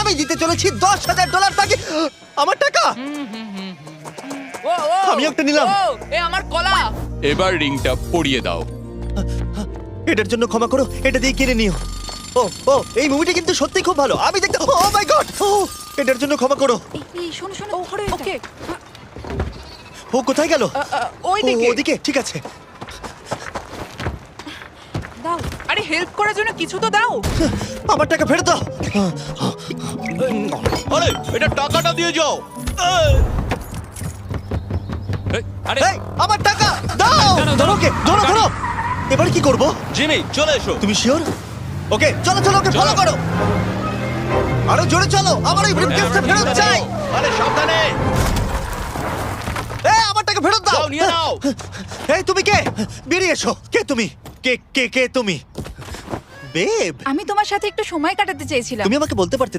আমি দিতে চলেছি $10,000 তাকে। আমার টাকা ও ও আমি একটা নিলাম। ও, এ আমার কলা। এবার রিংটা পরিয়ে দাও। এটার জন্য ক্ষমা করো, এটা দিয়ে কিনে নিও। ও ও এই মুভিটা কিন্তু সত্যি খুব ভালো, আমি দেখতে। ও মাই গড, ও এটার জন্য ক্ষমা করো। এই শোনো শোনো ধরো ওকে ও কোথায় গেল? ওই ও, দিকে। ওদিকে, ঠিক আছে। দাও। আরে হেল্প করার জন্য কিছু তো দাও। আমার টাকা ফেরত দাও। আরে এটা টাকাটা দিয়ে যাও। আরে এই, আমার টাকা দাও। দাঁড়াও, ধরো ওকে, ধরো ধরো। এবার কি করব? জিমি চলে এসো। তুমি শিওর? ওকে চলো চলো, ওকে ফলো করো। আরো জোরে চলো, আমার ওই ব্রিফকেসটা ফেরত চাই। আরে সাবধানে এই আমার টাকা ফেরত দাও। যাও নিয়ে নাও। এই তুমি কে? বেরিয়ে এসো। কে তুমি? কে কে কে তুমি? বেব, আমি তোমার সাথে একটু সময় কাটাতে চেয়েছিলাম। তুমি আমাকে বলতে পারতে